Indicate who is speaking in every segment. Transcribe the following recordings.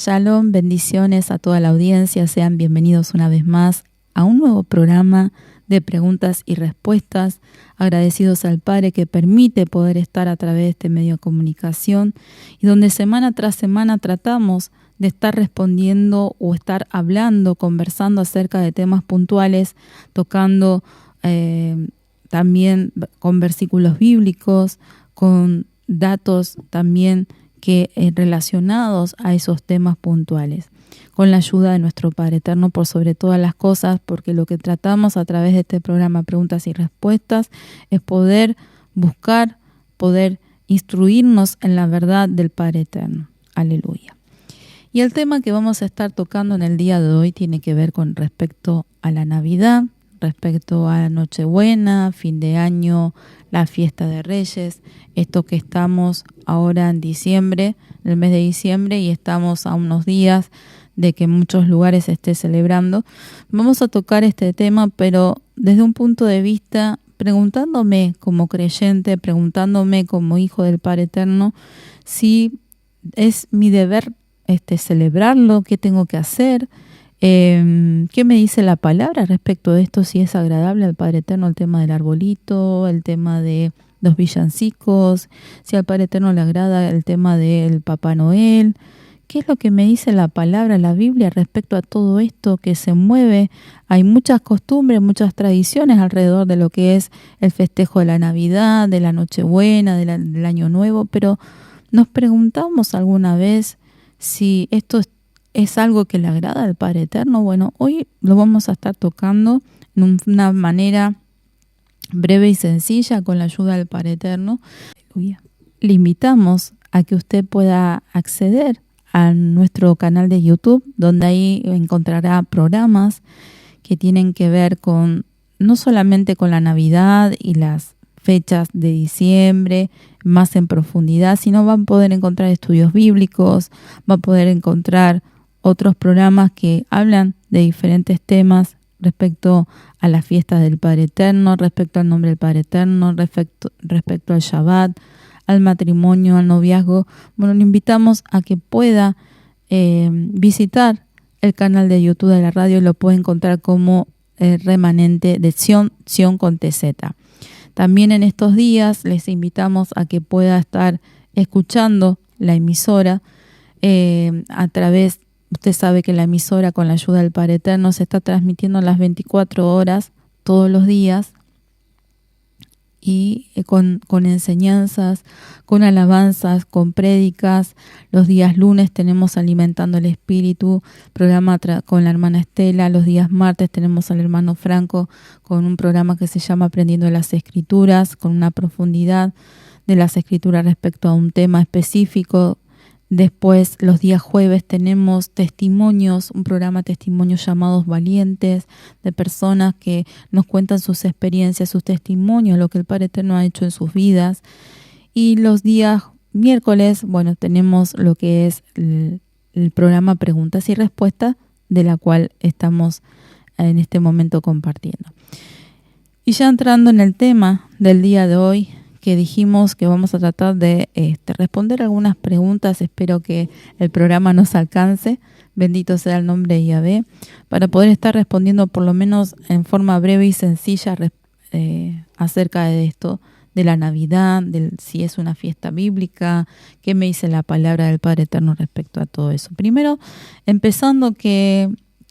Speaker 1: Shalom, bendiciones a toda la audiencia. Sean bienvenidos una vez más a un nuevo programa de preguntas y respuestas. Agradecidos al Padre que permite poder estar a través de este medio de comunicación y donde semana tras semana tratamos de estar respondiendo o estar hablando, conversando acerca de temas puntuales, tocando también con versículos bíblicos, con datos también que relacionados a esos temas puntuales, con la ayuda de nuestro Padre Eterno por sobre todas las cosas, porque lo que tratamos a través de este programa Preguntas y Respuestas es poder buscar, poder instruirnos en la verdad del Padre Eterno. Aleluya. Y el tema que vamos a estar tocando en el día de hoy tiene que ver con respecto a la Navidad, respecto a Nochebuena, fin de año, la fiesta de Reyes, esto que estamos ahora en diciembre, en el mes de diciembre, y estamos a unos días de que en muchos lugares se esté celebrando. Vamos a tocar este tema, pero desde un punto de vista, preguntándome como creyente, preguntándome como hijo del Padre Eterno, si es mi deber celebrarlo, qué tengo que hacer. ¿Qué me dice la palabra respecto de esto? Si es agradable al Padre Eterno el tema del arbolito, el tema de los villancicos, si al Padre Eterno le agrada el tema del Papá Noel. ¿Qué es lo que me dice la palabra, la Biblia respecto a todo esto que se mueve? Hay muchas costumbres, muchas tradiciones alrededor de lo que es el festejo de la Navidad, de la Nochebuena, del Año Nuevo, pero ¿nos preguntamos alguna vez si esto es algo que le agrada al Padre Eterno? Bueno, hoy lo vamos a estar tocando en una manera breve y sencilla con la ayuda del Padre Eterno. Le invitamos a que usted pueda acceder a nuestro canal de YouTube, donde ahí encontrará programas que tienen que ver con no solamente con la Navidad y las fechas de diciembre más en profundidad, sino va a poder encontrar estudios bíblicos, va a poder encontrar otros programas que hablan de diferentes temas respecto a las fiestas del Padre Eterno, respecto al nombre del Padre Eterno, respecto al Shabbat, al matrimonio, al noviazgo. Bueno, le invitamos a que pueda visitar el canal de YouTube de la radio y lo puede encontrar como remanente de Sion con TZ. También en estos días les invitamos a que pueda estar escuchando la emisora a través. Usted sabe que la emisora, con la ayuda del Padre Eterno, se está transmitiendo las 24 horas, todos los días, y con enseñanzas, con alabanzas, con prédicas. Los días lunes tenemos Alimentando el Espíritu, programa con la hermana Estela. Los días martes tenemos al hermano Franco con un programa que se llama Aprendiendo las Escrituras, con una profundidad de las Escrituras respecto a un tema específico. Después, los días jueves tenemos testimonios, un programa testimonios llamados Valientes, de personas que nos cuentan sus experiencias, sus testimonios, lo que el Padre Eterno ha hecho en sus vidas. Y los días miércoles, bueno, tenemos lo que es el programa Preguntas y Respuestas, de la cual estamos en este momento compartiendo. Y ya entrando en el tema del día de hoy, que dijimos que vamos a tratar de responder algunas preguntas. Espero que el programa nos alcance, bendito sea el nombre de Yahvé, para poder estar respondiendo por lo menos en forma breve y sencilla acerca de esto, de la Navidad, si es una fiesta bíblica, qué me dice la palabra del Padre Eterno respecto a todo eso. Primero, empezando ¿qué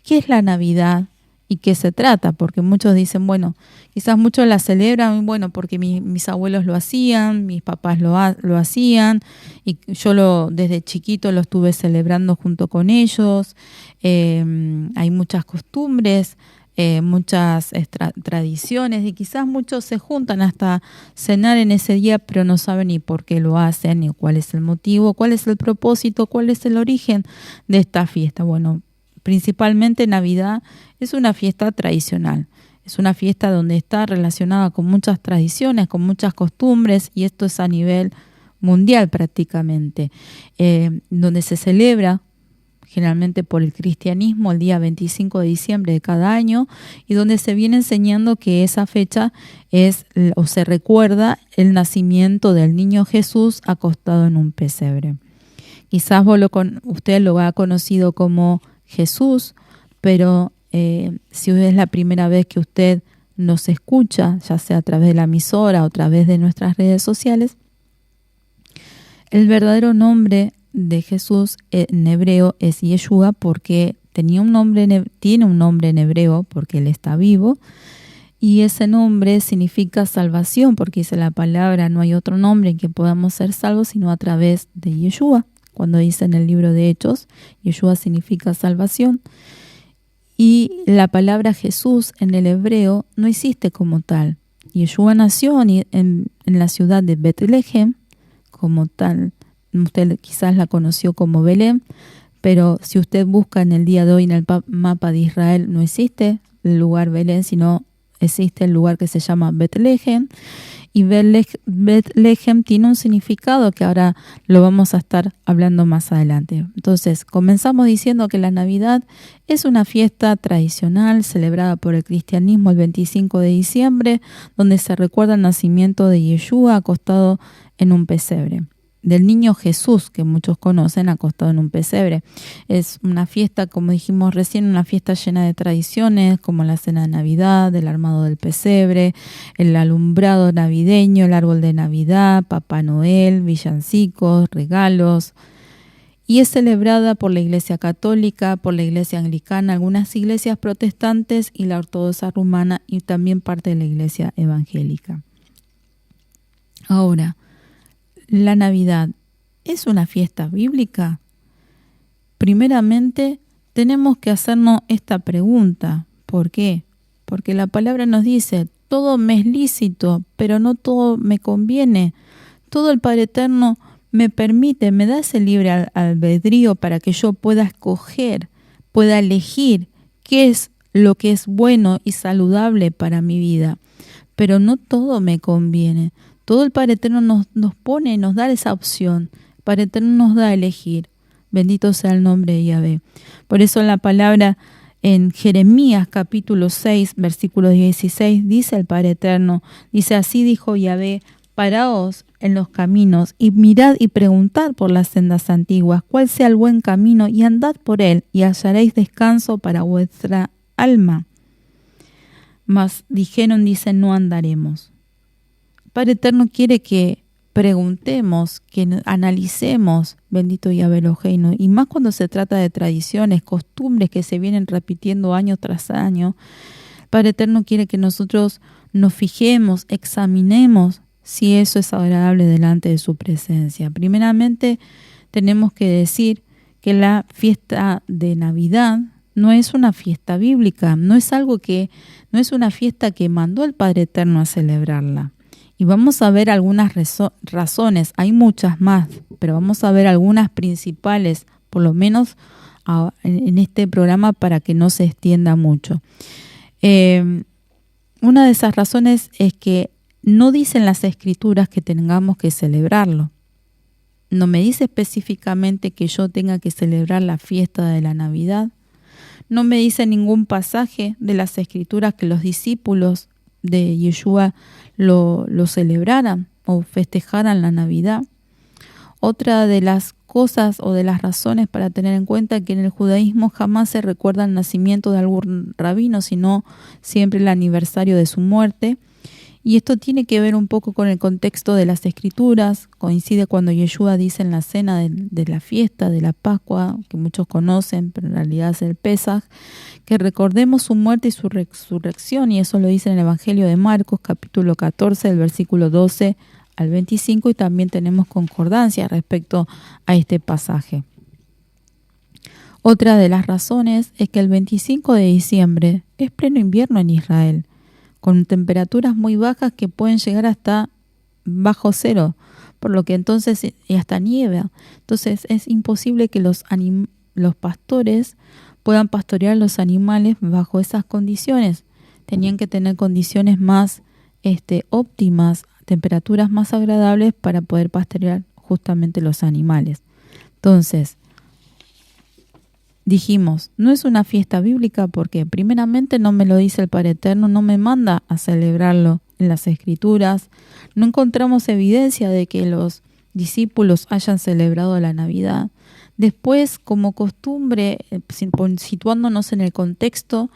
Speaker 1: es la Navidad? ¿Y qué se trata? Porque muchos dicen, bueno, quizás muchos la celebran, bueno, porque mis abuelos lo hacían, mis papás lo hacían, y yo desde chiquito lo estuve celebrando junto con ellos. Hay muchas costumbres, muchas tradiciones, y quizás muchos se juntan hasta cenar en ese día, pero no saben ni por qué lo hacen, ni cuál es el motivo, cuál es el propósito, cuál es el origen de esta fiesta. Bueno, principalmente Navidad es una fiesta tradicional, es una fiesta donde está relacionada con muchas tradiciones, con muchas costumbres, y esto es a nivel mundial prácticamente, donde se celebra generalmente por el cristianismo el día 25 de diciembre de cada año, y donde se viene enseñando que esa fecha es o se recuerda el nacimiento del niño Jesús acostado en un pesebre. Quizás usted lo ha conocido como Jesús, pero si es la primera vez que usted nos escucha, ya sea a través de la emisora o a través de nuestras redes sociales, el verdadero nombre de Jesús en hebreo es Yeshua, porque tiene un nombre en hebreo porque Él está vivo, y ese nombre significa salvación, porque dice la palabra, no hay otro nombre en que podamos ser salvos sino a través de Yeshua. Cuando dice en el libro de Hechos, Yeshua significa salvación. Y la palabra Jesús en el hebreo no existe como tal. Yeshua nació en la ciudad de Betlehem, como tal. Usted quizás la conoció como Belén, pero si usted busca en el día de hoy en el mapa de Israel, no existe el lugar Belén, sino existe el lugar que se llama Betlehem. Y Betlehem tiene un significado que ahora lo vamos a estar hablando más adelante. Entonces, comenzamos diciendo que la Navidad es una fiesta tradicional celebrada por el cristianismo el 25 de diciembre, donde se recuerda el nacimiento de Yeshua acostado en un pesebre. Del niño Jesús, que muchos conocen, acostado en un pesebre. Es una fiesta, como dijimos recién, una fiesta llena de tradiciones, como la cena de Navidad, el armado del pesebre, el alumbrado navideño, el árbol de Navidad, Papá Noel, villancicos, regalos. Y es celebrada por la Iglesia Católica, por la Iglesia Anglicana, algunas iglesias protestantes y la Ortodoxa Rumana, y también parte de la Iglesia Evangélica. Ahora, ¿la Navidad es una fiesta bíblica? Primeramente, tenemos que hacernos esta pregunta. ¿Por qué? Porque la palabra nos dice, todo me es lícito, pero no todo me conviene. Todo el Padre Eterno me permite, me da ese libre albedrío para que yo pueda escoger, pueda elegir qué es lo que es bueno y saludable para mi vida. Pero no todo me conviene. Todo el Padre Eterno nos pone, nos da esa opción. El Padre Eterno nos da a elegir. Bendito sea el nombre de Yahvé. Por eso la palabra en Jeremías capítulo 6, versículo 16, dice el Padre Eterno, dice, así dijo Yahvé, paraos en los caminos y mirad y preguntad por las sendas antiguas, cuál sea el buen camino, y andad por él, y hallaréis descanso para vuestra alma. Mas dijeron, dice, no andaremos. Padre Eterno quiere que preguntemos, que analicemos, bendito Yahvé Eloheinu, y más cuando se trata de tradiciones, costumbres que se vienen repitiendo año tras año. Padre Eterno quiere que nosotros nos fijemos, examinemos si eso es agradable delante de su presencia. Primeramente, tenemos que decir que la fiesta de Navidad no es una fiesta bíblica, no es una fiesta que mandó el Padre Eterno a celebrarla. Y vamos a ver algunas razones, hay muchas más, pero vamos a ver algunas principales, por lo menos en este programa, para que no se extienda mucho. Una de esas razones es que no dicen las Escrituras que tengamos que celebrarlo. No me dice específicamente que yo tenga que celebrar la fiesta de la Navidad. No me dice ningún pasaje de las Escrituras que los discípulos de Yeshua lo celebraran o festejaran la Navidad. Otra de las cosas o de las razones para tener en cuenta que en el judaísmo jamás se recuerda el nacimiento de algún rabino, sino siempre el aniversario de su muerte. Y esto tiene que ver un poco con el contexto de las Escrituras. Coincide cuando Yeshua dice en la cena de la fiesta de la Pascua, que muchos conocen, pero en realidad es el Pesaj, que recordemos su muerte y su resurrección, y eso lo dice en el Evangelio de Marcos, capítulo 14, del versículo 12 al 25, y también tenemos concordancia respecto a este pasaje. Otra de las razones es que el 25 de diciembre es pleno invierno en Israel, con temperaturas muy bajas que pueden llegar hasta bajo cero, por lo que entonces, y hasta nieve. Entonces es imposible que los pastores puedan pastorear los animales bajo esas condiciones. Tenían que tener condiciones más óptimas, temperaturas más agradables para poder pastorear justamente los animales. Entonces, dijimos, no es una fiesta bíblica porque primeramente no me lo dice el Padre Eterno, no me manda a celebrarlo en las Escrituras. No encontramos evidencia de que los discípulos hayan celebrado la Navidad. Después, como costumbre, situándonos en el contexto,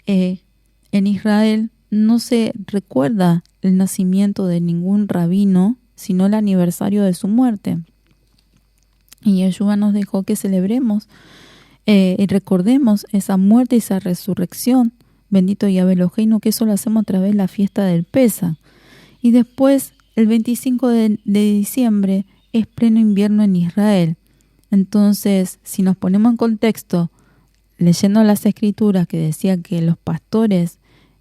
Speaker 1: en Israel no se recuerda el nacimiento de ningún rabino, sino el aniversario de su muerte. Y Yeshua nos dejó que celebremos y recordemos esa muerte y esa resurrección. Bendito Yahvé Eloheinu, que eso lo hacemos a través de la fiesta del Pesa. Y después, el 25 de diciembre, es pleno invierno en Israel. Entonces, si nos ponemos en contexto, leyendo las escrituras que decían que los pastores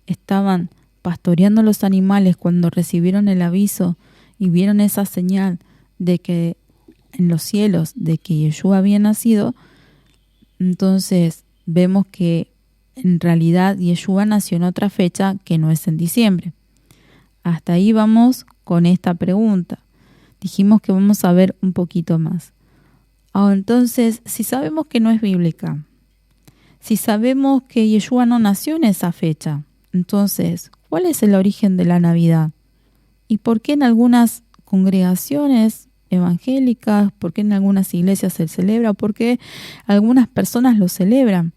Speaker 1: estaban pastoreando los animales cuando recibieron el aviso y vieron esa señal de que en los cielos, de que Yeshua había nacido, entonces vemos que en realidad Yeshua nació en otra fecha que no es en diciembre. Hasta ahí vamos con esta pregunta. Dijimos que vamos a ver un poquito más. Entonces, si sabemos que no es bíblica, si sabemos que Yeshua no nació en esa fecha, entonces, ¿cuál es el origen de la Navidad? ¿Y por qué en algunas congregaciones evangélicas, por qué en algunas iglesias se celebra, por qué algunas personas lo celebran?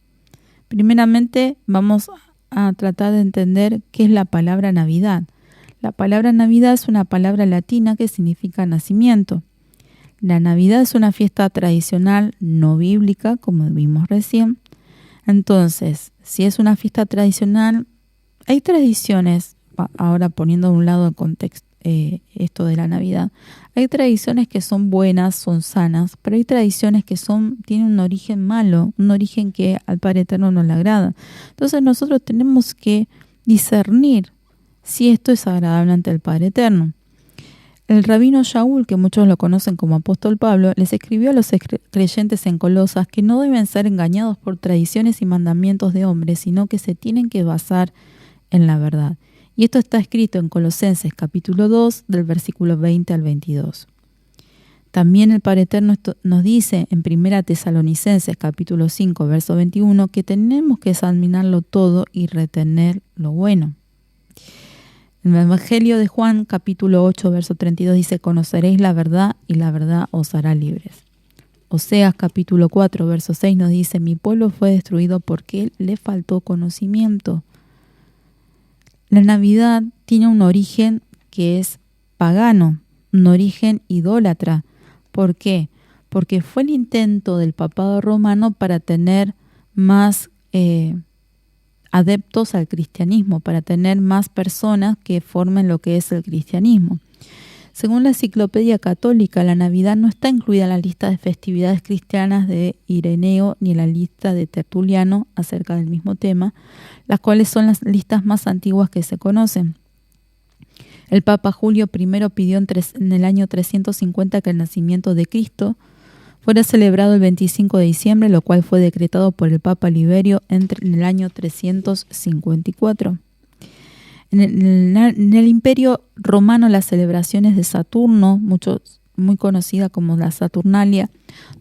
Speaker 1: Primeramente, vamos a tratar de entender qué es la palabra Navidad. La palabra Navidad es una palabra latina que significa nacimiento. La Navidad es una fiesta tradicional no bíblica, como vimos recién. Entonces, si es una fiesta tradicional, hay tradiciones, ahora poniendo a un lado el contexto, esto de la Navidad, hay tradiciones que son buenas, son sanas, pero hay tradiciones que tienen un origen malo, un origen que al Padre Eterno no le agrada. Entonces nosotros tenemos que discernir si esto es agradable ante el Padre Eterno. El rabino Shaul, que muchos lo conocen como apóstol Pablo, les escribió a los creyentes en Colosas que no deben ser engañados por tradiciones y mandamientos de hombres, sino que se tienen que basar en la verdad. Y esto está escrito en Colosenses capítulo 2, del versículo 20 al 22. También el Padre Eterno nos dice en 1 Tesalonicenses capítulo 5, verso 21, que tenemos que examinarlo todo y retener lo bueno. En el Evangelio de Juan, capítulo 8, verso 32, dice: conoceréis la verdad y la verdad os hará libres. Oseas, capítulo 4, verso 6 nos dice: mi pueblo fue destruido porque le faltó conocimiento. La Navidad tiene un origen que es pagano, un origen idólatra. ¿Por qué? Porque fue el intento del papado romano para tener más adeptos al cristianismo, para tener más personas que formen lo que es el cristianismo. Según la Enciclopedia Católica, la Navidad no está incluida en la lista de festividades cristianas de Ireneo ni en la lista de Tertuliano acerca del mismo tema, las cuales son las listas más antiguas que se conocen. El Papa Julio I pidió en el año 350 que el nacimiento de Cristo fuera celebrado el 25 de diciembre, lo cual fue decretado por el Papa Liberio en el año 354. En el Imperio Romano, las celebraciones de Saturno, muy conocida como la Saturnalia,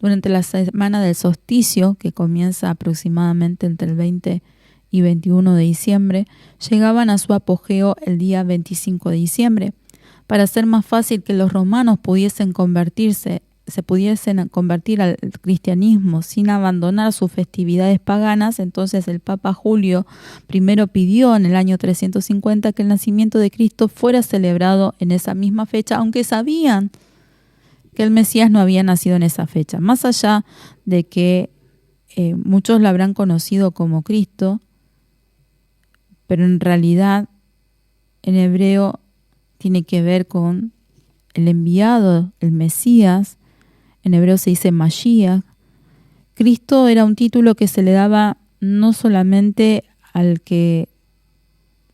Speaker 1: durante la semana del solsticio, que comienza aproximadamente entre el 20 y 21 de diciembre, llegaban a su apogeo el día 25 de diciembre. Para hacer más fácil que los romanos se pudiesen convertir al cristianismo sin abandonar sus festividades paganas, entonces el Papa Julio I pidió en el año 350 que el nacimiento de Cristo fuera celebrado en esa misma fecha, aunque sabían que el Mesías no había nacido en esa fecha. Más allá de que muchos lo habrán conocido como Cristo, pero en realidad en hebreo tiene que ver con el enviado, el Mesías. En hebreo se dice Mashiach. Cristo era un título que se le daba no solamente al que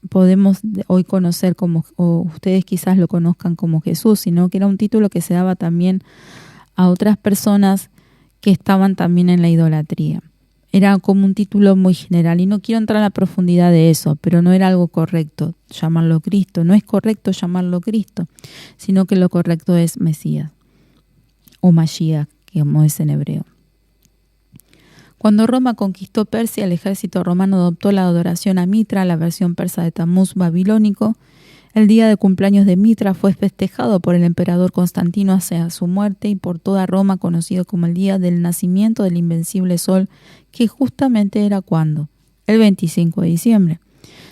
Speaker 1: podemos hoy conocer como, o ustedes quizás lo conozcan como Jesús, sino que era un título que se daba también a otras personas que estaban también en la idolatría. Era como un título muy general y no quiero entrar a la profundidad de eso, pero no era algo correcto llamarlo Cristo. No es correcto llamarlo Cristo, sino que lo correcto es Mesías o Mashiach, como es en hebreo. Cuando Roma conquistó Persia, el ejército romano adoptó la adoración a Mitra, la versión persa de Tammuz babilónico. El día de cumpleaños de Mitra fue festejado por el emperador Constantino hacia su muerte y por toda Roma conocido como el día del nacimiento del invencible sol, que justamente era ¿cuándo? El 25 de diciembre,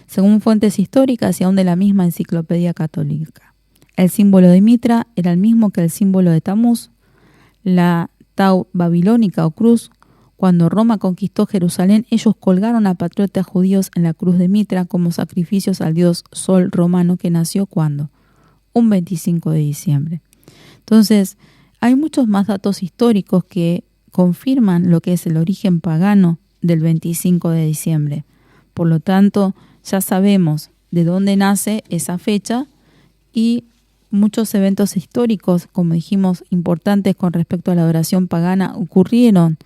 Speaker 1: según fuentes históricas y aún de la misma enciclopedia católica. El símbolo de Mitra era el mismo que el símbolo de Tamuz, la tau babilónica o cruz. Cuando Roma conquistó Jerusalén, ellos colgaron a patriotas judíos en la cruz de Mitra como sacrificios al dios Sol romano, que nació ¿cuándo? Un 25 de diciembre. Entonces, hay muchos más datos históricos que confirman lo que es el origen pagano del 25 de diciembre. Por lo tanto, ya sabemos de dónde nace esa fecha y muchos eventos históricos, como dijimos, importantes con respecto a la adoración pagana, ocurrieron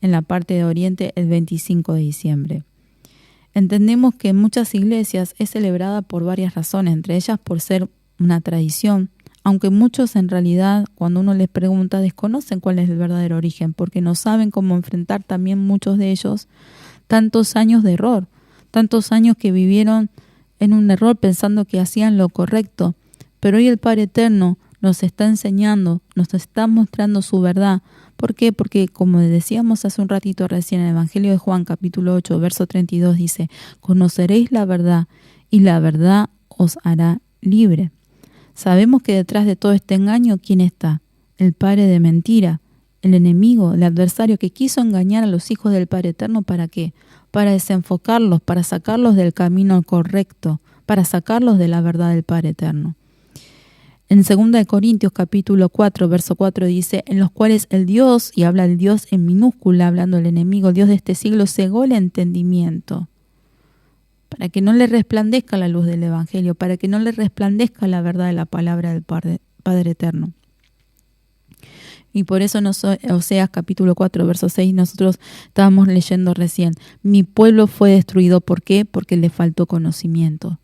Speaker 1: en la parte de Oriente el 25 de diciembre. Entendemos que en muchas iglesias es celebrada por varias razones, entre ellas por ser una tradición, aunque muchos en realidad, cuando uno les pregunta, desconocen cuál es el verdadero origen, porque no saben cómo enfrentar también muchos de ellos tantos años de error, tantos años que vivieron en un error pensando que hacían lo correcto. Pero hoy el Padre Eterno nos está enseñando, nos está mostrando su verdad. ¿Por qué? Porque como decíamos hace un ratito recién en el Evangelio de Juan, capítulo 8, verso 32, dice: conoceréis la verdad y la verdad os hará libre. Sabemos que detrás de todo este engaño, ¿quién está? El padre de mentira, el enemigo, el adversario que quiso engañar a los hijos del Padre Eterno. ¿Para qué? Para desenfocarlos, para sacarlos del camino correcto, para sacarlos de la verdad del Padre Eterno. En 2 Corintios capítulo 4, verso 4 dice: en los cuales el Dios, y habla el Dios en minúscula, hablando del enemigo, el Dios de este siglo, cegó el entendimiento, para que no le resplandezca la luz del Evangelio, para que no le resplandezca la verdad de la palabra del Padre Eterno. Y por eso en Oseas capítulo 4, verso 6, nosotros estábamos leyendo recién: mi pueblo fue destruido. ¿Por qué? Porque le faltó conocimiento.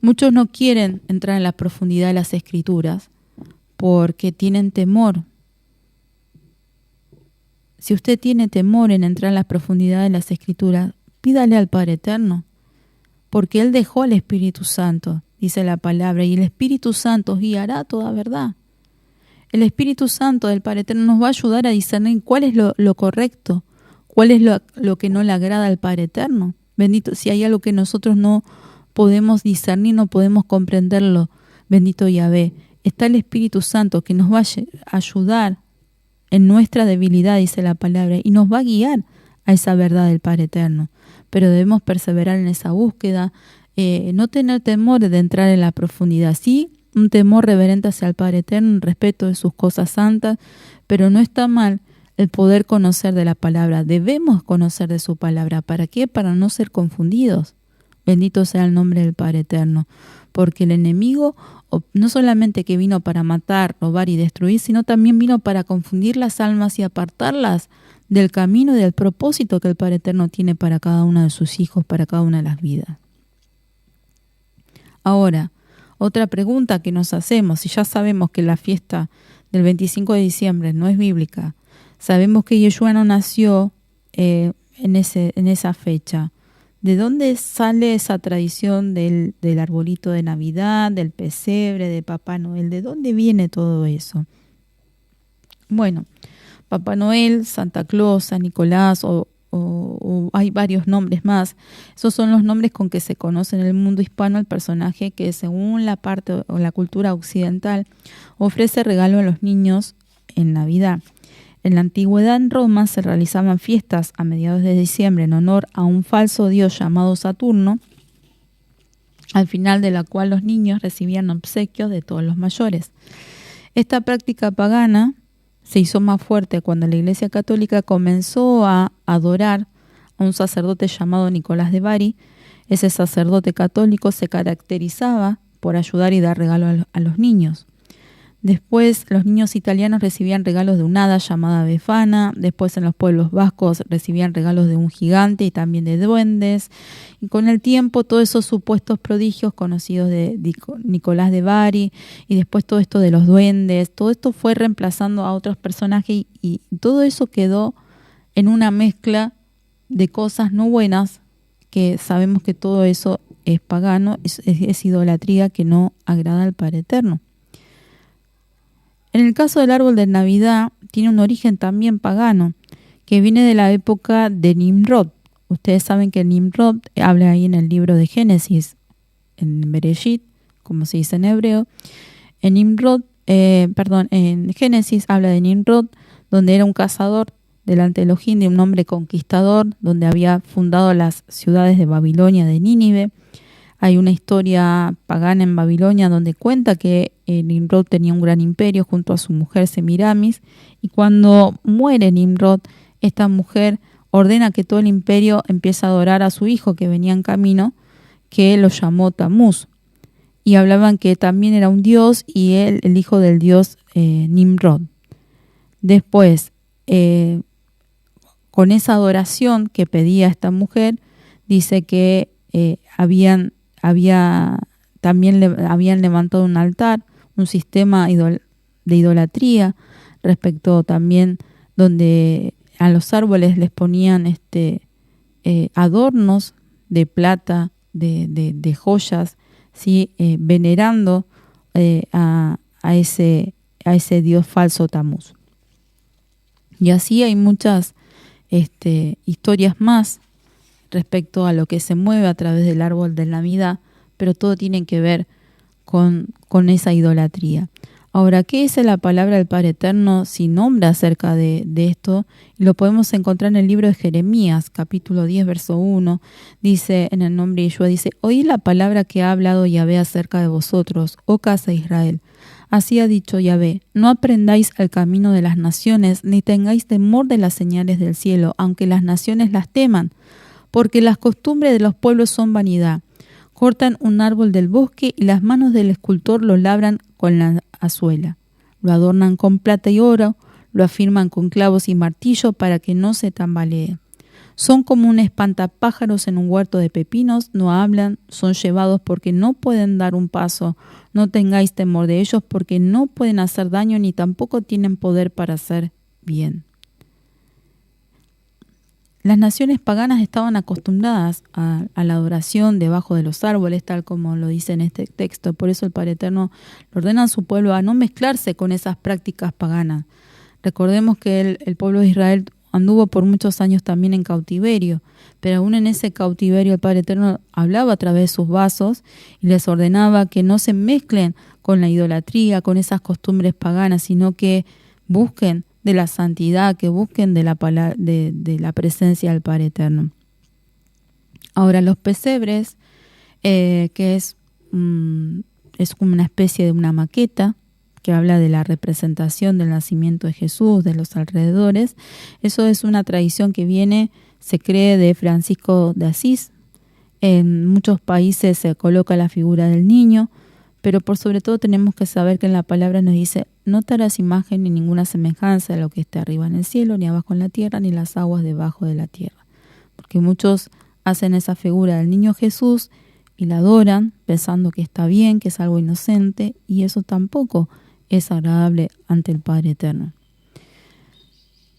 Speaker 1: Muchos no quieren entrar en la profundidad de las Escrituras porque tienen temor. Si usted tiene temor en entrar en la profundidad de las Escrituras, pídale al Padre Eterno, porque Él dejó al Espíritu Santo, dice la palabra, y el Espíritu Santo os guiará a toda verdad. El Espíritu Santo del Padre Eterno nos va a ayudar a discernir cuál es lo correcto, cuál es lo que no le agrada al Padre Eterno. Bendito, si hay algo que nosotros no podemos discernir, no podemos comprenderlo, bendito Yahvé, está el Espíritu Santo que nos va a ayudar en nuestra debilidad, dice la palabra, y nos va a guiar a esa verdad del Padre Eterno. Pero debemos perseverar en esa búsqueda, no tener temor de entrar en la profundidad, sí, un temor reverente hacia el Padre Eterno, en respeto de sus cosas santas, pero no está mal el poder conocer de la palabra. Debemos conocer de su palabra. ¿Para qué? Para no ser confundidos. Bendito sea el nombre del Padre Eterno, porque el enemigo no solamente que vino para matar, robar y destruir, sino también vino para confundir las almas y apartarlas del camino y del propósito que el Padre Eterno tiene para cada uno de sus hijos, para cada una de las vidas. Ahora, otra pregunta que nos hacemos, si ya sabemos que la fiesta del 25 de diciembre no es bíblica, sabemos que Yeshua no nació en esa fecha, ¿de dónde sale esa tradición del arbolito de Navidad, del pesebre, de Papá Noel? ¿De dónde viene todo eso? Bueno, Papá Noel, Santa Claus, San Nicolás o hay varios nombres más. Esos son los nombres con que se conoce en el mundo hispano al personaje que, según la parte o la cultura occidental, ofrece regalo a los niños en Navidad. En la antigüedad en Roma se realizaban fiestas a mediados de diciembre en honor a un falso dios llamado Saturno, al final de la cual los niños recibían obsequios de todos los mayores. Esta práctica pagana se hizo más fuerte cuando la Iglesia Católica comenzó a adorar a un sacerdote llamado Nicolás de Bari. Ese sacerdote católico se caracterizaba por ayudar y dar regalo a los niños. Después los niños italianos recibían regalos de una hada llamada Befana. Después en los pueblos vascos recibían regalos de un gigante y también de duendes. Y con el tiempo todos esos supuestos prodigios conocidos de Nicolás de Bari y después todo esto de los duendes, todo esto fue reemplazando a otros personajes y todo eso quedó en una mezcla de cosas no buenas, que sabemos que todo eso es pagano, es idolatría que no agrada al Padre Eterno. En el caso del árbol de Navidad, tiene un origen también pagano, que viene de la época de Nimrod. Ustedes saben que Nimrod habla ahí en el libro de Génesis, en Bereshit, como se dice en hebreo. En Génesis habla de Nimrod, donde era un cazador delante de Elohim, de un hombre conquistador, donde había fundado las ciudades de Babilonia, de Nínive. Hay una historia pagana en Babilonia donde cuenta que Nimrod tenía un gran imperio junto a su mujer Semiramis, y cuando muere Nimrod, esta mujer ordena que todo el imperio empiece a adorar a su hijo que venía en camino, que lo llamó Tamuz. Y hablaban que también era un dios y él el hijo del dios Nimrod. Después, con esa adoración que pedía esta mujer, dice que habían levantado un altar, un sistema de idolatría respecto también donde a los árboles les ponían adornos de plata, de joyas, ¿sí? Venerando a ese dios falso Tamuz. Y así hay muchas historias más respecto a lo que se mueve a través del árbol de Navidad, pero todo tiene que ver con esa idolatría. Ahora, ¿qué dice la palabra del Padre Eterno si nombra acerca de esto? Y lo podemos encontrar en el libro de Jeremías, capítulo 10, verso 1. Dice, en el nombre de Yeshua, dice: oí la palabra que ha hablado Yahvé acerca de vosotros, oh casa de Israel. Así ha dicho Yahvé: no aprendáis el camino de las naciones, ni tengáis temor de las señales del cielo, aunque las naciones las teman, porque las costumbres de los pueblos son vanidad. Cortan un árbol del bosque y las manos del escultor lo labran con la azuela. Lo adornan con plata y oro, lo afirman con clavos y martillo para que no se tambalee. Son como un espantapájaros en un huerto de pepinos, no hablan, son llevados porque no pueden dar un paso. No tengáis temor de ellos porque no pueden hacer daño ni tampoco tienen poder para hacer bien. Las naciones paganas estaban acostumbradas a la adoración debajo de los árboles, tal como lo dice en este texto. Por eso el Padre Eterno le ordena a su pueblo a no mezclarse con esas prácticas paganas. Recordemos que el pueblo de Israel anduvo por muchos años también en cautiverio, pero aún en ese cautiverio el Padre Eterno hablaba a través de sus vasos y les ordenaba que no se mezclen con la idolatría, con esas costumbres paganas, sino que busquen de la santidad, que busquen de la presencia del Padre Eterno. Ahora, los pesebres, que es como una especie de una maqueta que habla de la representación del nacimiento de Jesús, de los alrededores. Eso es una tradición que se cree de Francisco de Asís. En muchos países se coloca la figura del niño, pero por sobre todo tenemos que saber que en la palabra nos dice: no te harás imagen ni ninguna semejanza de lo que esté arriba en el cielo, ni abajo en la tierra, ni las aguas debajo de la tierra. Porque muchos hacen esa figura del niño Jesús y la adoran pensando que está bien, que es algo inocente, y eso tampoco es agradable ante el Padre Eterno.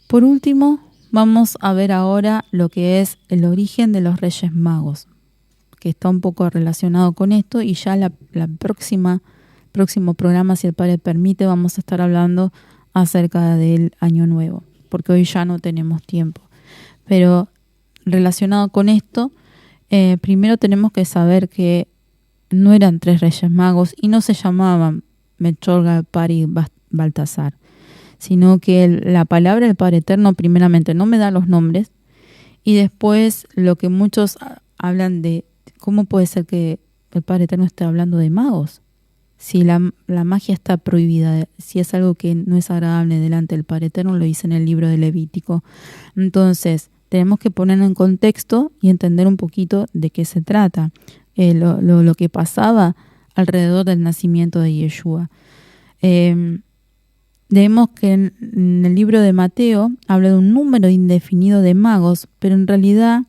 Speaker 1: Por último, vamos a ver ahora lo que es el origen de los Reyes Magos, que está un poco relacionado con esto, y ya la próximo programa, si el Padre permite, vamos a estar hablando acerca del Año Nuevo, porque hoy ya no tenemos tiempo. Pero relacionado con esto, primero tenemos que saber que no eran 3 Reyes Magos y no se llamaban Melchor, Gaspar y Baltasar, sino que la palabra del Padre Eterno primeramente no me da los nombres, y después lo que muchos hablan de cómo puede ser que el Padre Eterno esté hablando de magos, si la magia está prohibida, si es algo que no es agradable delante del Padre Eterno, lo dice en el libro de Levítico. Entonces tenemos que ponerlo en contexto y entender un poquito de qué se trata, lo que pasaba alrededor del nacimiento de Yeshua. Vemos que en el libro de Mateo habla de un número indefinido de magos, pero en realidad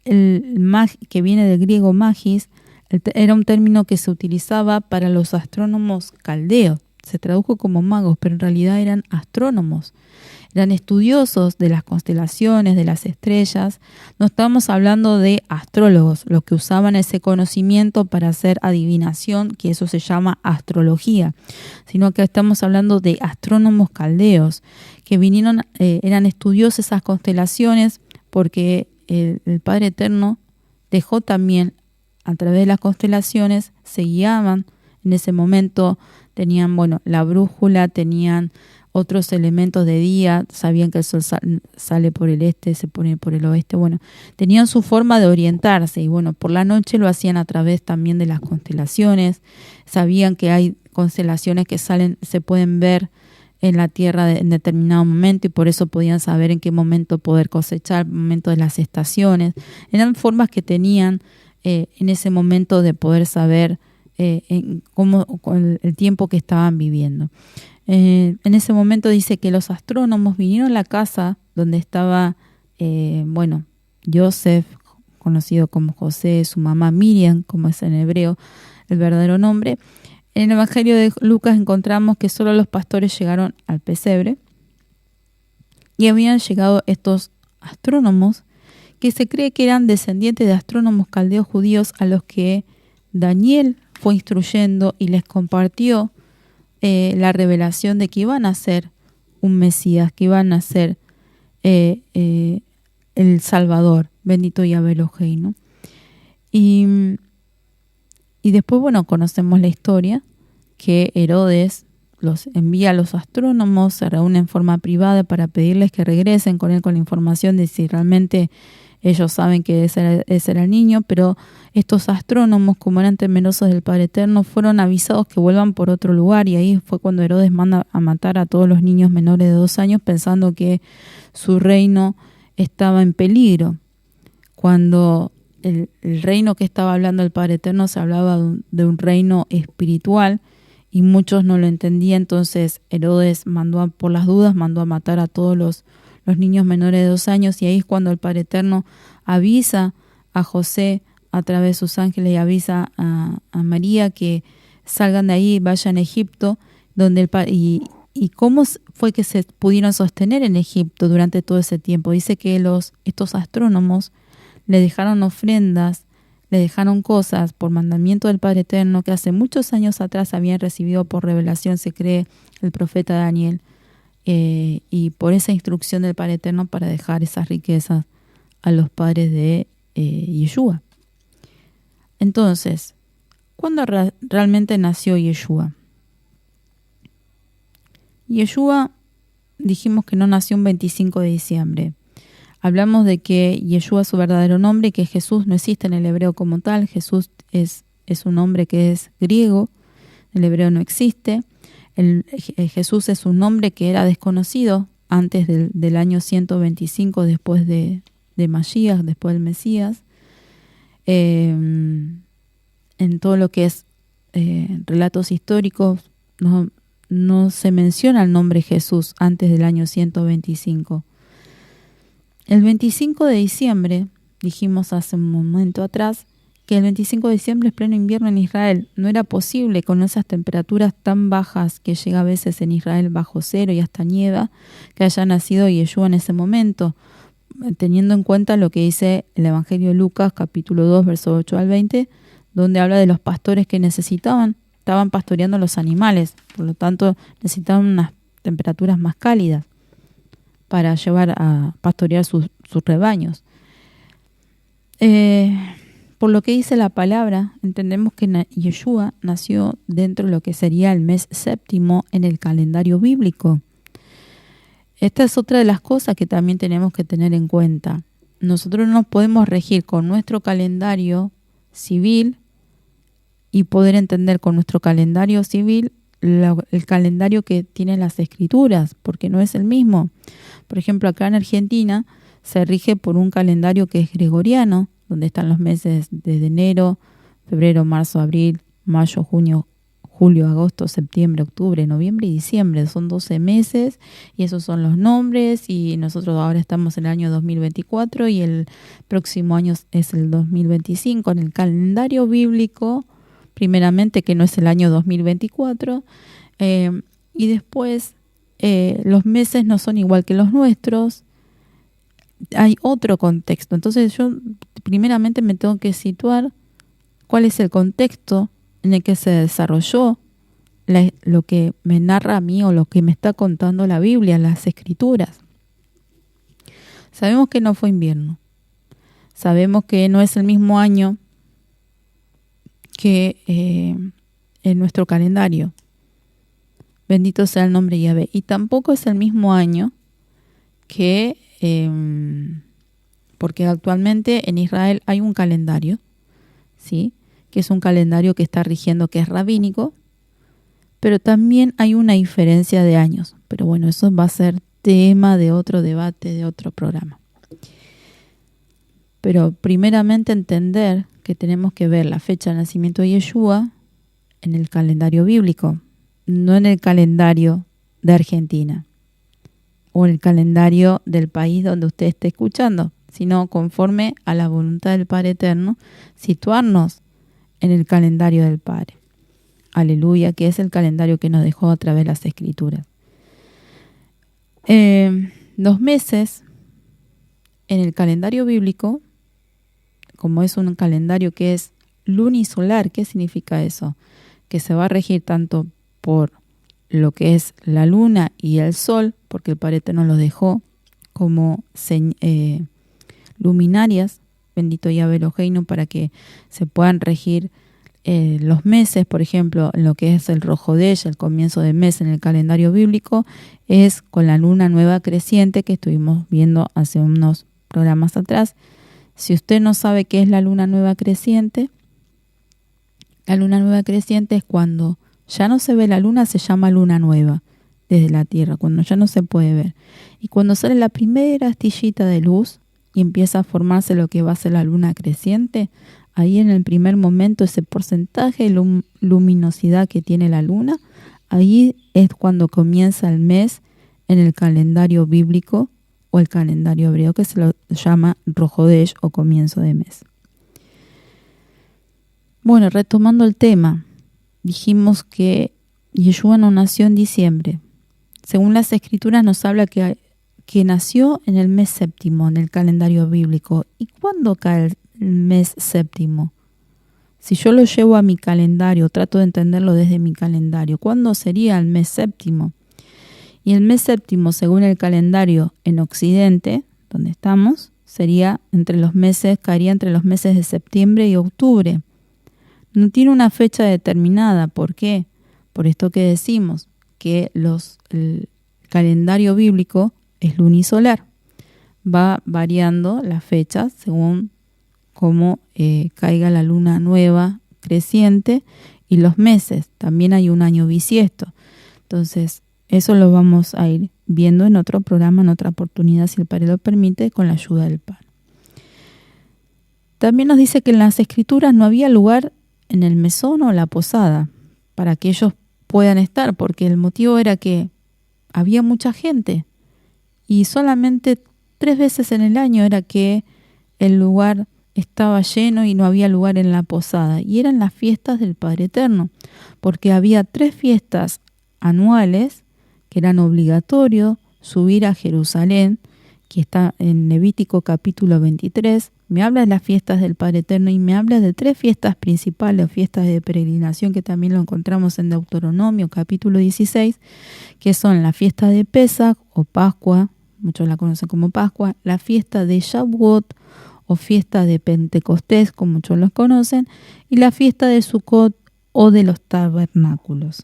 Speaker 1: que viene del griego magis, era un término que se utilizaba para los astrónomos caldeos. Se tradujo como magos, pero en realidad eran astrónomos. eran estudiosos de las constelaciones, de las estrellas. No estamos hablando de astrólogos, los que usaban ese conocimiento para hacer adivinación, que eso se llama astrología, sino que estamos hablando de astrónomos caldeos, que vinieron, eran estudiosos de esas constelaciones, porque el Padre Eterno dejó también, a través de las constelaciones, se guiaban. En ese momento tenían, la brújula, tenían otros elementos de día, sabían que el sol sale por el este, se pone por el oeste, tenían su forma de orientarse, y por la noche lo hacían a través también de las constelaciones. Sabían que hay constelaciones que se pueden ver en la tierra en determinado momento, y por eso podían saber en qué momento poder cosechar, el momento de las estaciones. Eran formas que tenían en ese momento de poder saber con el tiempo que estaban viviendo. En ese momento dice que los astrónomos vinieron a la casa donde estaba, Joseph, conocido como José, su mamá Miriam, como es en hebreo el verdadero nombre. En el Evangelio de Lucas encontramos que solo los pastores llegaron al pesebre, y habían llegado estos astrónomos que se cree que eran descendientes de astrónomos caldeos judíos, a los que Daniel fue instruyendo y les compartió la revelación de que iban a ser un Mesías, que iban a ser el Salvador, bendito Yahvé Elohei, ¿no? Y después, conocemos la historia, que Herodes los envía a los astrónomos, se reúne en forma privada para pedirles que regresen con él con la información de si realmente ellos saben que ese era el niño, pero estos astrónomos, como eran temerosos del Padre Eterno, fueron avisados que vuelvan por otro lugar, y ahí fue cuando Herodes manda a matar a todos los niños menores de 2 años, pensando que su reino estaba en peligro. Cuando el reino que estaba hablando el Padre Eterno se hablaba de un reino espiritual, y muchos no lo entendían. Entonces Herodes por las dudas mandó a matar a todos los niños menores de 2 años, y ahí es cuando el Padre Eterno avisa a José a través de sus ángeles, y avisa a María que salgan de ahí y vayan a Egipto, y cómo fue que se pudieron sostener en Egipto durante todo ese tiempo. Dice que estos astrónomos le dejaron ofrendas, le dejaron cosas por mandamiento del Padre Eterno que hace muchos años atrás habían recibido por revelación, se cree, el profeta Daniel, y por esa instrucción del Padre Eterno para dejar esas riquezas a los padres de Yeshua. Entonces, ¿cuándo realmente nació Yeshua? Yeshua, dijimos que no nació un 25 de diciembre. Hablamos de que Yeshua es su verdadero nombre, que Jesús no existe en el hebreo como tal. Jesús es un nombre que es griego, en el hebreo no existe. Jesús es un nombre que era desconocido antes del año 125 después de Mashiach, después del Mesías. En todo lo que es relatos históricos no se menciona el nombre Jesús antes del año 125. El 25 de diciembre, dijimos hace un momento atrás, que el 25 de diciembre es pleno invierno en Israel. No era posible con esas temperaturas tan bajas que llega a veces en Israel bajo cero y hasta nieva, que haya nacido Yeshua en ese momento, teniendo en cuenta lo que dice el Evangelio de Lucas, capítulo 2, verso 8 al 20, donde habla de los pastores que estaban pastoreando los animales, por lo tanto necesitaban unas temperaturas más cálidas para llevar a pastorear sus rebaños. Por lo que dice la palabra, entendemos que Yeshua nació dentro de lo que sería el mes séptimo en el calendario bíblico. Esta es otra de las cosas que también tenemos que tener en cuenta. Nosotros no nos podemos regir con nuestro calendario civil y poder entender con nuestro calendario civil el calendario que tienen las escrituras, porque no es el mismo. Por ejemplo, acá en Argentina se rige por un calendario que es gregoriano, donde están los meses desde enero, febrero, marzo, abril, mayo, junio, julio, agosto, septiembre, octubre, noviembre y diciembre. Son 12 meses y esos son los nombres, y nosotros ahora estamos en el año 2024 y el próximo año es el 2025. En el calendario bíblico, primeramente, que no es el año 2024, y después los meses no son igual que los nuestros, hay otro contexto. Entonces yo primeramente me tengo que situar cuál es el contexto en el que se desarrolló lo que me narra a mí o lo que me está contando la Biblia, las Escrituras. Sabemos que no fue invierno. Sabemos que no es el mismo año que en nuestro calendario. Bendito sea el nombre de Yahvé. Y tampoco es el mismo año que, porque actualmente en Israel hay un calendario, ¿sí? Que es un calendario que está rigiendo, que es rabínico, pero también hay una diferencia de años. Pero bueno, eso va a ser tema de otro debate, de otro programa. Pero primeramente entender que tenemos que ver la fecha de nacimiento de Yeshua en el calendario bíblico, no en el calendario de Argentina o el calendario del país donde usted esté escuchando, sino conforme a la voluntad del Padre Eterno, situarnos en el calendario del Padre. Aleluya, que es el calendario que nos dejó a través de las Escrituras. Los meses en el calendario bíblico, como es un calendario que es lunisolar, ¿qué significa eso? Que se va a regir tanto por lo que es la luna y el sol, porque el Padre Eterno los dejó como luminarias, bendito Yahvé Eloheinu, para que se puedan regir los meses. Por ejemplo, en lo que es el Rosh Hodesh, el comienzo de mes en el calendario bíblico, es con la luna nueva creciente que estuvimos viendo hace unos programas atrás. Si usted no sabe qué es la luna nueva creciente es cuando ya no se ve la luna, se llama luna nueva desde la Tierra, cuando ya no se puede ver. Y cuando sale la primera astillita de luz y empieza a formarse lo que va a ser la luna creciente, ahí en el primer momento ese porcentaje de luminosidad que tiene la luna, ahí es cuando comienza el mes en el calendario bíblico o el calendario hebreo, que se lo llama Rosh Hodesh o comienzo de mes. Bueno, retomando el tema, dijimos que Yeshua no nació en diciembre. Según las Escrituras nos habla que nació en el mes séptimo, en el calendario bíblico. ¿Y cuándo cae el mes séptimo? Si yo lo llevo a mi calendario, trato de entenderlo desde mi calendario, ¿cuándo sería el mes séptimo? Y el mes séptimo, según el calendario en Occidente, donde estamos, caería entre los meses de septiembre y octubre. No tiene una fecha determinada. ¿Por qué? Por esto que decimos, que el calendario bíblico es lunisolar. Va variando las fechas según cómo caiga la luna nueva creciente y los meses. También hay un año bisiesto. Entonces, eso lo vamos a ir viendo en otro programa, en otra oportunidad, si el Padre lo permite, con la ayuda del Padre. También nos dice que en las Escrituras no había lugar en el mesón o la posada para que ellos puedan estar, porque el motivo era que había mucha gente y solamente 3 veces en el año era que el lugar estaba lleno y no había lugar en la posada, y eran las fiestas del Padre Eterno, porque había 3 fiestas anuales que eran obligatorios subir a Jerusalén, que está en Levítico capítulo 23, me habla de las fiestas del Padre Eterno y me habla de 3 fiestas principales o fiestas de peregrinación que también lo encontramos en Deuteronomio capítulo 16, que son la fiesta de Pesach o Pascua, muchos la conocen como Pascua, la fiesta de Shavuot o fiesta de Pentecostés, como muchos los conocen, y la fiesta de Sukkot o de los tabernáculos.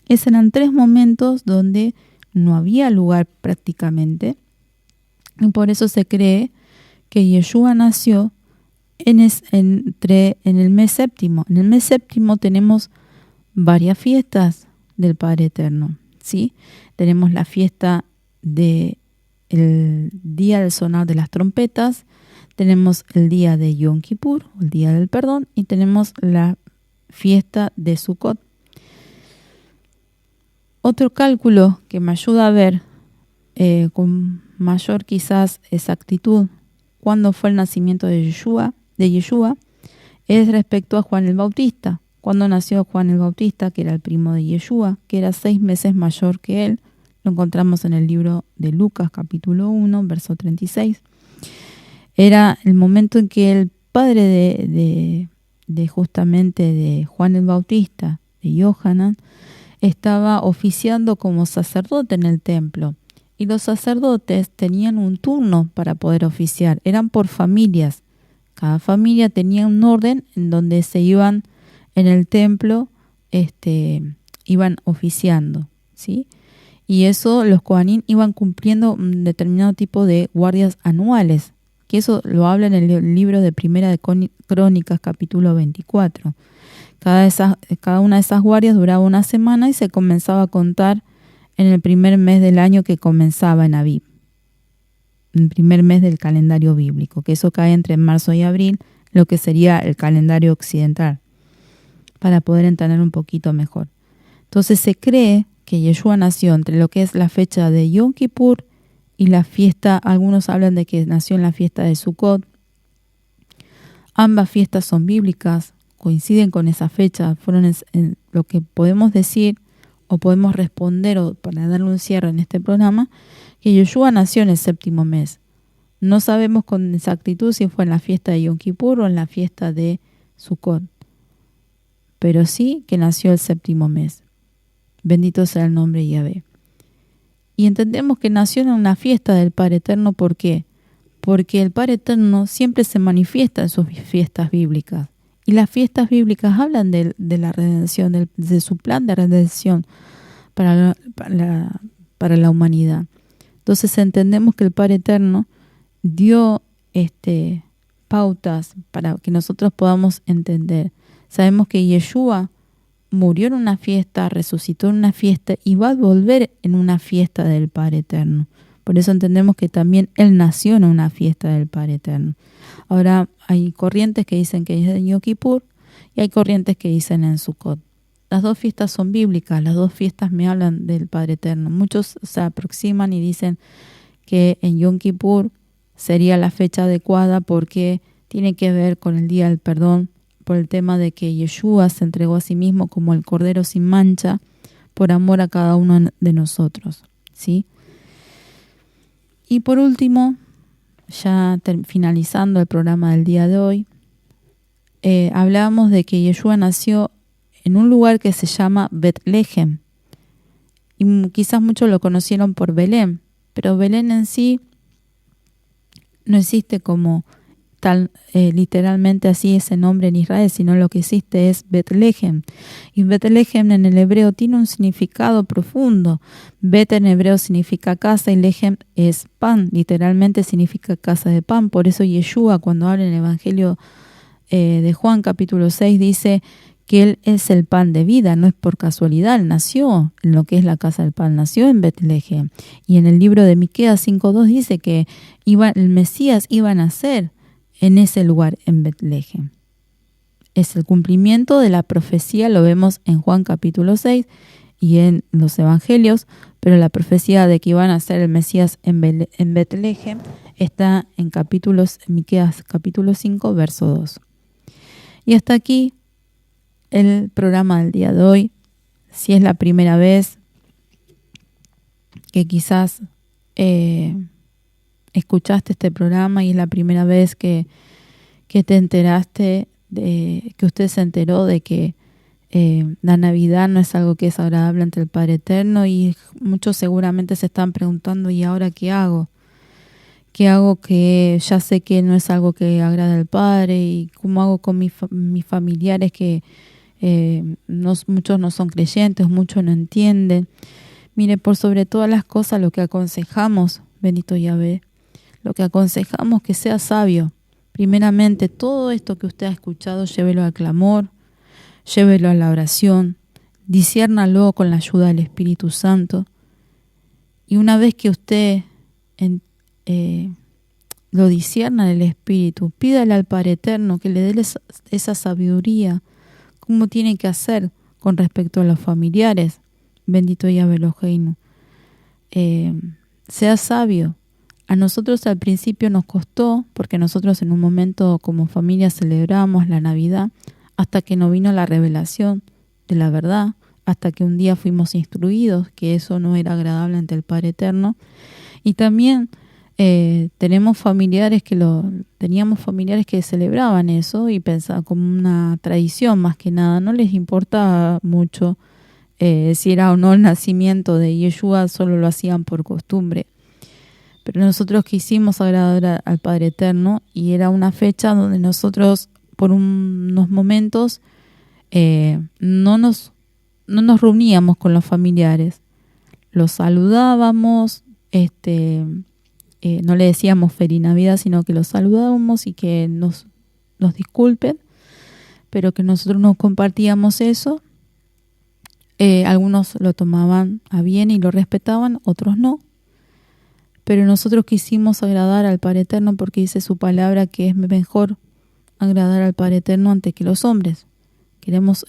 Speaker 1: Esos eran 3 momentos donde no había lugar prácticamente, y por eso se cree que Yeshua nació en el mes séptimo. En el mes séptimo tenemos varias fiestas del Padre Eterno, ¿sí? Tenemos la fiesta del día del sonar de las trompetas, tenemos el día de Yom Kippur, el día del perdón, y tenemos la fiesta de Sukkot. Otro cálculo que me ayuda a ver con mayor quizás exactitud cuándo fue el nacimiento de Yeshua, es respecto a Juan el Bautista. Cuando nació Juan el Bautista, que era el primo de Yeshua, que era 6 meses mayor que él, Lo encontramos en el libro de Lucas, capítulo 1, verso 36. Era el momento en que el padre de justamente de Juan el Bautista, de Yohanan, estaba oficiando como sacerdote en el templo. Y los sacerdotes tenían un turno para poder oficiar. Eran por familias. Cada familia tenía un orden en donde se iban en el templo, iban oficiando, ¿sí? Y eso los Kohanim iban cumpliendo un determinado tipo de guardias anuales, que eso lo habla en el libro de Primera de Crónicas, capítulo 24. Cada una de esas guardias duraba una semana y se comenzaba a contar en el primer mes del año que comenzaba en Abib, el primer mes del calendario bíblico, que eso cae entre marzo y abril, lo que sería el calendario occidental, para poder entender un poquito mejor. Entonces se cree que Yeshua nació entre lo que es la fecha de Yom Kippur y la fiesta, algunos hablan de que nació en la fiesta de Sukkot. Ambas fiestas son bíblicas, coinciden con esa fecha, fueron en lo que podemos decir o podemos responder, o para darle un cierre en este programa, que Yeshua nació en el séptimo mes. No sabemos con exactitud si fue en la fiesta de Yom Kippur o en la fiesta de Sukkot, pero sí que nació el séptimo mes. Bendito sea el nombre de Yahvé. Y entendemos que nació en una fiesta del Padre Eterno. ¿Por qué? Porque el Padre Eterno siempre se manifiesta en sus fiestas bíblicas. Y las fiestas bíblicas hablan de la redención, de su plan de redención para la humanidad. Entonces entendemos que el Padre Eterno dio pautas para que nosotros podamos entender. Sabemos que Yeshua murió en una fiesta, resucitó en una fiesta y va a volver en una fiesta del Padre Eterno. Por eso entendemos que también Él nació en una fiesta del Padre Eterno. Ahora hay corrientes que dicen que es en Yom Kippur y hay corrientes que dicen en Sukkot. Las dos fiestas son bíblicas, las dos fiestas me hablan del Padre Eterno. Muchos se aproximan y dicen que en Yom Kippur sería la fecha adecuada porque tiene que ver con el Día del Perdón, por el tema de que Yeshua se entregó a sí mismo como el Cordero sin mancha por amor a cada uno de nosotros, ¿sí? Y por último, ya finalizando el programa del día de hoy, hablábamos de que Yeshua nació en un lugar que se llama Betlehem. Y quizás muchos lo conocieron por Belén, pero Belén en sí no existe como tal, literalmente así ese nombre en Israel, sino lo que existe es Betlehem. Y Betlehem en el hebreo tiene un significado profundo. Bet en hebreo significa casa y Lehem es pan, literalmente significa casa de pan. Por eso Yeshua, cuando habla en el Evangelio de Juan capítulo 6, dice que Él es el pan de vida, no es por casualidad, Él nació en lo que es la casa del pan, nació en Betlehem. Y en el libro de Miqueas 5:2 dice que el Mesías iba a nacer en ese lugar, en Betlehem. Es el cumplimiento de la profecía, lo vemos en Juan capítulo 6 y en los evangelios, pero la profecía de que iban a ser el Mesías en Betlehem está en Miqueas capítulo 5, verso 2. Y hasta aquí el programa del día de hoy. Si es la primera vez que quizás escuchaste este programa y es la primera vez que te enteraste, que usted se enteró de que la Navidad no es algo que es agradable ante el Padre Eterno, y muchos seguramente se están preguntando, ¿y ahora qué hago? ¿Qué hago que ya sé que no es algo que agrada al Padre? ¿Y cómo hago con mis familiares que muchos no son creyentes, muchos no entienden? Mire, por sobre todas las cosas lo que aconsejamos, bendito Yahvé, lo que aconsejamos que sea sabio. Primeramente, todo esto que usted ha escuchado, llévelo al clamor, llévelo a la oración, disciérnalo con la ayuda del Espíritu Santo. Y una vez que usted lo discierna del Espíritu, pídale al Padre Eterno que le dé esa sabiduría, cómo tiene que hacer con respecto a los familiares. Bendito Yahvé Eloheinu. Sea sabio. A nosotros al principio nos costó, porque nosotros en un momento como familia celebramos la Navidad, hasta que nos vino la revelación de la verdad hasta que un día fuimos instruidos que eso no era agradable ante el Padre Eterno. Y también teníamos familiares que celebraban eso y pensaban como una tradición más que nada. No les importaba mucho si era o no el nacimiento de Yeshua, solo lo hacían por costumbre. Pero nosotros quisimos agradar al Padre Eterno y era una fecha donde nosotros por unos momentos no nos reuníamos con los familiares. Los saludábamos, no le decíamos Feliz Navidad, sino que los saludábamos y que nos disculpen, pero que nosotros no compartíamos eso. Algunos lo tomaban a bien y lo respetaban, otros no. Pero nosotros quisimos agradar al Padre Eterno porque dice su palabra que es mejor agradar al Padre Eterno antes que los hombres.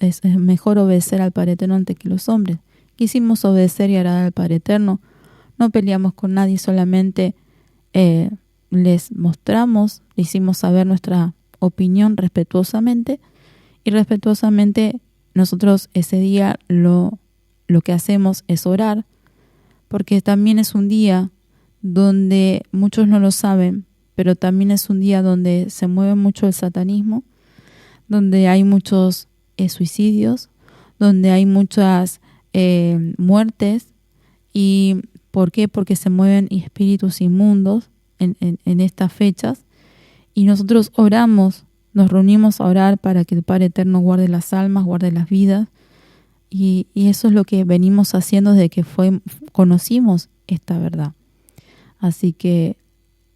Speaker 1: Es mejor obedecer al Padre Eterno antes que los hombres. Quisimos obedecer y agradar al Padre Eterno. No peleamos con nadie, solamente les mostramos, le hicimos saber nuestra opinión respetuosamente, y respetuosamente nosotros ese día lo que hacemos es orar, porque también es un día donde muchos no lo saben, pero también es un día donde se mueve mucho el satanismo, donde hay muchos suicidios, donde hay muchas muertes. ¿Y por qué? Porque se mueven espíritus inmundos en estas fechas, y nosotros oramos, nos reunimos a orar para que el Padre Eterno guarde las almas, guarde las vidas, y eso es lo que venimos haciendo desde que conocimos esta verdad. Así que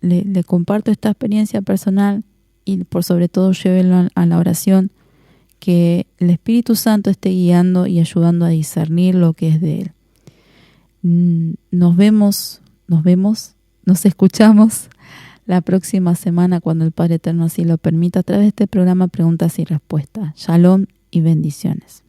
Speaker 1: le comparto esta experiencia personal y por sobre todo llévenlo a la oración, que el Espíritu Santo esté guiando y ayudando a discernir lo que es de Él. Nos escuchamos la próxima semana cuando el Padre Eterno así lo permita, a través de este programa Preguntas y Respuestas. Shalom y bendiciones.